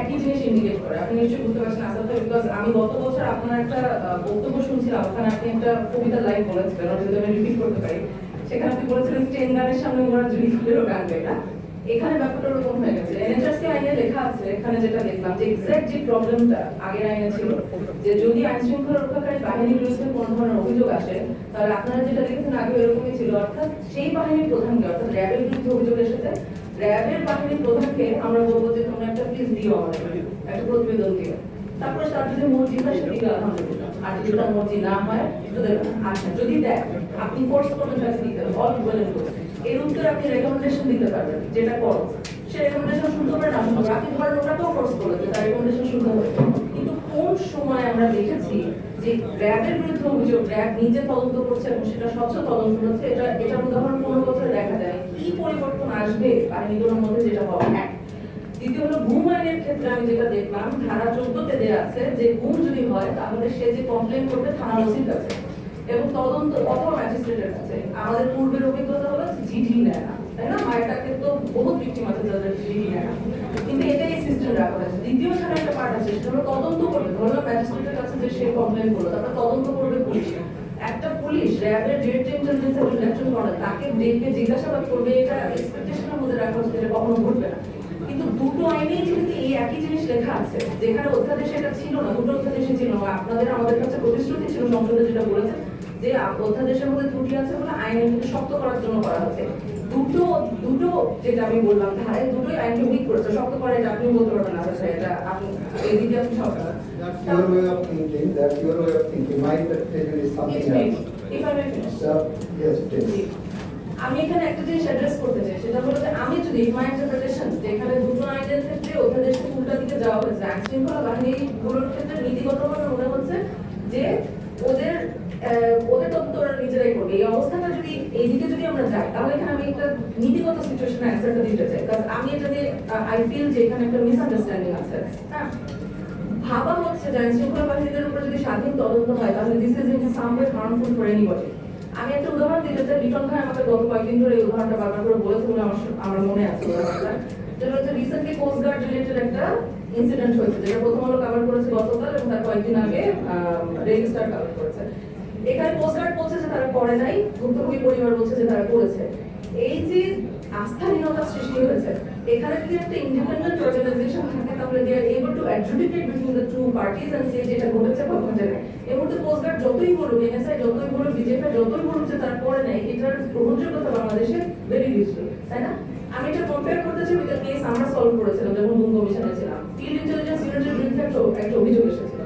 একই জিনিস ইন্ডিকেট করে। আপনি নিশ্চয়ই বুঝতে পারছেন আসলে, বিকজ আমি গত বছর আপনার একটা বক্তব্য শুনছিলাম, ওখানে আপনি একটা কবিতার লাইন বলেছিলেন, ওটা যদি আমি রিপিট করতে পারি। সেখানে আপনি বলেছিলেন স্টেন গানের সামনে ওরা জুড়ি ফুলেরও গান গায় না। এখানে ব্যাপারটা ওরকম হয়ে গেছে। এনএচআরসি আইনে লেখা আছে, এখানে যেটা দেখলাম যে এক্সাক্ট যে প্রবলেমটা আগের আইনে ছিল, যে যদি আইন শৃঙ্খলা রক্ষাকারী বাহিনীর বিরুদ্ধে কোনো ধরনের অভিযোগ আসে, তাহলে আপনারা যেটা দেখেছেন আগে এরকমই ছিল, অর্থাৎ সেই বাহিনীর প্রধানকে, অর্থাৎ র্যাবের বিরুদ্ধে অভিযোগ এসেছে, র্যাবের বাহিনীর প্রধানকে আমরা বলবো যে তোমরা একটা প্লিজ দিও, আমাদের একটা প্রতিবেদন দিও। তারপরে তার যদি মর্জি হয় সে দিকে আলহামদুলিল্লাহ, আর যদি তার মর্জি না হয় তো দেবেন। আচ্ছা যদি দেয়, আপনি ফোর্স করবেন তাকে দিতে, অল ওয়েল এন্ড গুড। এর উত্তরে আপনি রেকমেন্ডেশন দিতে পারবেন, যেটা করো সে রেকমেন্ডেশন শুনতে পারে না শুনতে পারে, আপনি ধরেন ওটাকেও ফোর্স করলেন যে তার রেকমেন্ডেশন শুনতে হবে। কিন্তু কোন সময় আমরা দেখেছি যে র্যাবের বিরুদ্ধে অভিযোগ র্যাব নিজে তদন্ত করছে এবং সেটা স্বচ্ছ তদন্ত হচ্ছে, এটা উদাহরণ 15 বছরে দেখা যায়। কি পরিবর্তন আসবে বাহিনীগুলোর মধ্যে, যেটা হবে এক। দ্বিতীয় হলো গুম আইনের ক্ষেত্রে আমি যেটা দেখলাম, ধারা 14-তে দেওয়া আছে যে গুম যদি হয় তাহলে সে যে কমপ্লেন করবে থানার ওসির কাছে এবং তদন্ত অথবা ম্যাজিস্ট্রেটের কাছে। আমাদের পূর্বের অভিজ্ঞতা হলো চিঠি নেয় না, তাই না? মায়েরটাকে তো বহুত ভিক্টিম আছে যাদের চিঠি নেয় না, কিন্তু এটাই সিস্টেম রাখা হয়েছে। দ্বিতীয় ছাড়া একটা পার্ট আছে, সেটা হলো তদন্ত করবে। ধরো ম্যাজিস্ট্রেটের কাছে যে সে কমপ্লেন করলো, তারপর তদন্ত করবে পুলিশ। একটা পুলিশ র্যাবের ডিরেক্ট ইন্টেলিজেন্স এবং ইলেকশন করে তাকে ডেকে জিজ্ঞাসাবাদ করবে, এটা এক্সপেকটেশনের মধ্যে রাখা হচ্ছে, এটা কখনো ঘটবে না। কিন্তু দুটো আইনেই কিন্তু এই একই জিনিস লেখা আছে, যেখানে অধ্যাদেশে এটা ছিল না, দুটো অধ্যাদেশে ছিল না। আপনাদের আমাদের কাছে প্রতিশ্রুতি ছিল সংসদে, যেটা বলেছে যে অধ্যাদেশের মধ্যে ত্রুটি আছে বলে আইনকে শক্ত করার জন্য করা হচ্ছে। দুটো দুটো যেটা আমি বললাম ধারে দুটোই আইনকে উইক করেছে, শক্ত করে এটা আপনি বলতে পারবেন না স্যার, এটা আপনি এদিকে আপনি সরকার। That's your way of thinking. That's your way of thinking. My interpretation is something else. If I may finish. So, yes, please. আমি এখানে একটা জিনিস অ্যাড্রেস করতে চাই, সেটা হলো যে আমি যদি মাই ইন্টারপ্রিটেশন যে এখানে দুটো আইনের ক্ষেত্রে অধ্যাদেশকে উল্টা দিকে যাওয়া হয়েছে, আইন শৃঙ্খলা বাহিনীগুলোর ক্ষেত্রে নীতিগতভাবে মনে হচ্ছে যে ওদের ওদের তদন্ত ওরা নিজেরাই করবে। এই অবস্থাটা যদি এইদিকে যদি আমরা যাই, তাহলে এখানে আমি একটা নীতিগত সিচুয়েশনে অ্যান্সারটা দিতে চাই, কারণ আমি এটা নিয়ে আই ফিল যে এখানে একটা মিসআন্ডারস্ট্যান্ডিং আছে। হ্যাঁ, ভাবা হচ্ছে যে আইন শৃঙ্খলা বাহিনীদের উপর যদি স্বাধীন তদন্ত হয় তাহলে this is in some way harmful for anybody. আমি একটা উদাহরণ দিতে চাই, লিটন ভাই আমাকে গত কয়েকদিন ধরে এই উদাহরণটা বারবার করে বলেছে বলে আমার মনে আছে উদাহরণটা, যেটা হচ্ছে রিসেন্টলি কোস্ট গার্ড রিলেটেড একটা ইনসিডেন্ট হয়েছে, যেটা প্রথম আলো কভার করেছে গতকাল এবং তার কয়েকদিন আগে রেজিস্টার কভার করেছে। এখানে কোস্ট গার্ড বলছে যে তারা করে নাই, ভুক্তভোগী পরিবার বলছে যে তারা করেছে। এই যে আস্থাহীনতা সৃষ্টি হয়েছে, এখানে যদি একটা ইন্ডিপেন্ডেন্ট অর্গানাইজেশন থাকে তাহলে they are able to adjudicate between the two parties and say যেটা ঘটেছে বা ঘটে নাই। এর মধ্যে কোস্ট গার্ড যতই বলুক, এনএসআই যতই বলুক, বিজেপি যতই বলুক যে তারা করে নাই, এটার গ্রহণযোগ্যতা বাংলাদেশে ভেরি লিস্টল, তাই না? আমি এটা কম্পেয়ার করতে চাই উইথ দ্য কেস আমরা সলভ করেছিলাম যখন গুম কমিশনে ছিলাম। ফিল্ড ইন্টেলিজেন্স ইউনিটের বিরুদ্ধে একটা অভিযোগ এসেছিল,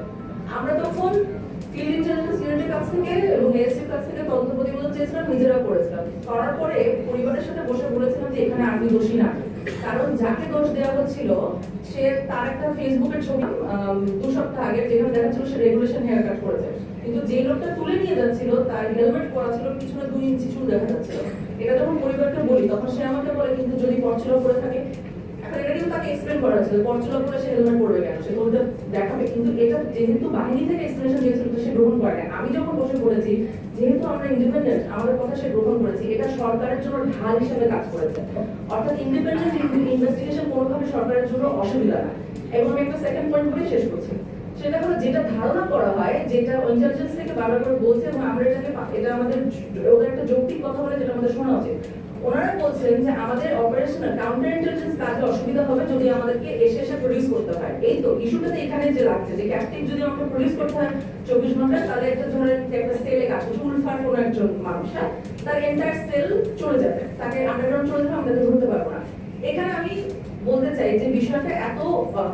আমরা তখন ফিল্ড ইন্টেলিজেন্স ইউনিটের কাছ থেকে এবং এএসসির কাছ থেকে তদন্ত প্রতিবেদন চেয়েছিলাম, নিজেরা করেছিলাম। করার পরে পরিবারের সাথে বসে বলেছিলাম যে এখানে আমি দোষী না, কারণ যাকে দোষ দেওয়া হচ্ছিল সে তার একটা ফেসবুকের ছবি 2 সপ্তাহ আগে যেখানে দেখা ছিল সে রেগুলেশন হেয়ার কাট করেছে, কিন্তু যে লোকটা তুলে নিয়ে যাচ্ছিল তার হেলমেট পরা ছিল, পিছনে 2 ইঞ্চি চুল দেখা যাচ্ছিল। এটা যখন পরিবারকে বলি তখন সে আমাকে বলে কিন্তু যদি পরচুলা করে থাকে, এখন এটা কিন্তু তাকে এক্সপ্লেন করা হয়েছিল পরচুলা করে সে হেলমেট পরবে কেন, সে তো দেখাবে, কিন্তু এটা যেহেতু বাহিনী থেকে এক্সপ্লেনেশন দিয়েছিল সে গ্রহণ করে না। আমি যখন বসে পড়েছি, যেহেতু আমরা ইন্ডিপেন্ডেন্ট, আমাদের কথা সে গ্রহণ করেছি, এটা সরকারের জন্য ঢাল হিসেবে কাজ করেছে, অর্থাৎ ইন্ডিপেন্ডেন্ট ইনভেস্টিগেশন কোনোভাবে সরকারের জন্য অসুবিধা না। এবং আমি একটা সেকেন্ড পয়েন্ট বলে শেষ করছি, সেটা হলো যেটা ধারণা করা হয়, যেটা ইন্টেলিজেন্স থেকে বারবার করে বলছে এবং আমরা এটা আমাদের ওদের একটা যৌক্তিক কথা বলে যেটা আমাদের শোনা উচিত। ওনারা বলছেন যে আমাদের অপারেশনাল কাউন্টার ইন্টেলিজেন্স কাজে অসুবিধা হবে যদি আমাদেরকে এসে প্রডিউস করতে হয়। এই তো ইস্যুটাতে এখানে যে লাগছে যে ক্যাপটিভ যদি আমাকে প্রডিউস করতে হয় 24 ঘন্টায়, তাহলে একটা ধরেন একটা সেলে কাজ করছে উলফার কোনো একজন মানুষ, তার এন্টায়ার সেল চলে যাবে, তাকে আন্ডারগ্রাউন্ড চলে যাবে, আমরা তাকে ধরতে পারবো না। এখানে আমি বলতে চাই যে বিষয়টা এত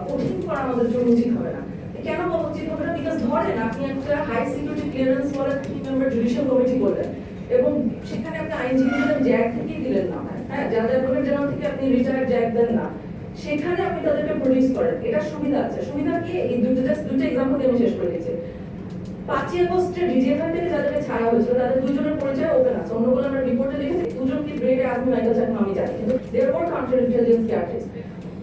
কঠিন করা আমাদের জন্য উচিত হবে না। কেন বলা উচিত হবে না? বিকজ ধরেন আপনি একটা হাই সিকিউরিটি ক্লিয়ারেন্স বলে 3 মেম্বার জুডিশিয়াল কমিটি করলেন এবং সেখানে আপনি আইনজীবীদের জ্যাক থেকেই দিলেন না, হ্যাঁ, যাদের অ্যাডভোকেট জেনারেল থেকে আপনি রিটায়ার্ড জ্যাক দেন না, সেখানে আপনি তাদেরকে প্রডিউস করেন। এটা সুবিধা আছে, সুবিধা কি? এই দুটো এক্সাম্পল দিয়ে আমি শেষ করে দিচ্ছি। 5ই আগস্টে ডিজিএফআই থেকে যাদেরকে ছাড়া হয়েছিল তাদের 2 জনের পরিচয় ওপেন আছে, অন্যগুলো আমরা রিপোর্টে দেখেছি। 2 জন কি ব্রেডে আজমি মাইকেল জ্যাকসন আমি জানি, কিন্তু there were counter intelligence artist.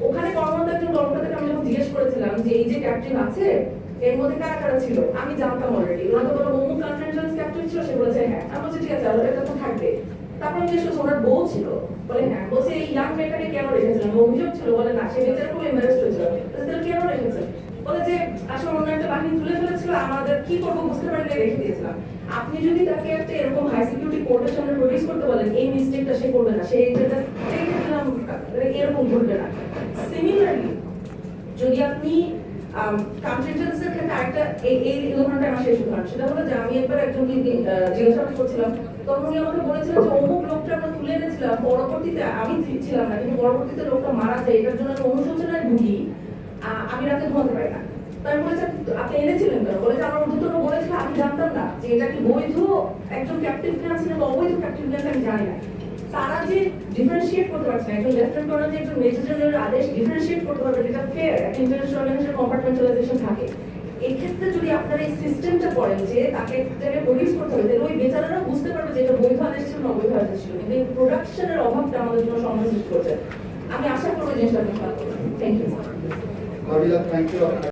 ওখানে কর্মরত একজন কর্মকর্তাকে আমি যখন জিজ্ঞেস করেছিলাম যে এই যে ক্যাপ্টেন আছে এর মধ্যে কারা কারা ছিল, আমি জানতাম অলরেডি, ওরা তো বলো অমুক কাউন্টার ইন্টেলিজেন্স ক্যাপ্টেন ছিল, সে বলেছে হ্যাঁ। আমি বলছি ঠিক আছে, এটা তো থাকবে। তারপর আমি জিজ্ঞেস করছি ওনার বউ ছিল, বলে হ্যাঁ। বলছে এই ইয়াং মেয়েটাকে কেন রেখেছিলেন, অভিযোগ ছিল, বলে না সে বেচারা খুব এম্বারেসড হয়েছিল। তাহলে কেন জায়গায় রেখে দিয়েছিলাম। আপনি যদি তাকে একটা এরকম হাই সিকিউরিটি কোর্টের সামনে প্রডিউস করতে বলেন, এই মিস্টেকটা সে করবে না, সে যেটা দেখেছিলাম এরকম ঘটবে না। সিমিলারলি যদি আপনি কান্ট্রি ইন্টেলিজেন্সের ক্ষেত্রে আরেকটা এই উদাহরণটা আমার শেষ উদাহরণ, সেটা হলো যে আমি একবার একজনকে জিজ্ঞাসাবাদ করছিলাম, তখন উনি আমাকে বলেছিলেন যে অমুক লোকটা আমরা তুলে এনেছিলাম, পরবর্তীতে আমি ছিলাম না, কিন্তু পরবর্তীতে লোকটা মারা যায়, এটার জন্য আমি অনুশোচনায় ভুগি, আমি রাতে ঘুমাতে পারি না। তো আমি বলেছি আপনি এনেছিলেন কেন? বলেছে আমার ঊর্ধ্বতন বলেছিল, আমি জানতাম না যে এটা কি বৈধ একজন ক্যাপ্টিভ ক্লাস ছিল বা অবৈধ ক্যাপ্টিভ ক্লাস, আমি জানি না। তারা যে ডিফারেন্সিয়েট করতে পারছে না, একজন লেফটেন্যান্ট কর্নেল যে একজন মেজর জেনারেলের আদেশ ডিফারেন্সিয়েট করতে পারবে, যেটা ফেয়ার, একটা ইন্টারন্যাশনাল অর্গানাইজেশন কম্পার্টমেন্টালাইজেশন থাকে। এই ক্ষেত্রে যদি আপনারা এই সিস্টেমটা করেন যে তাকে জায়গায় প্রডিউস করতে হবে, তাহলে ওই বেচারারা বুঝতে পারবে যে এটা বৈধ আদেশ ছিল না অবৈধ আদেশ ছিল। কিন্তু এই প্রোডাকশনের অভাবটা আমাদের জন্য সমস্যা সৃষ্টি করছে। আমি আশা করবো জিনিসটা আপনি খেয়াল করবেন। Thank you. Gaurila, thank you.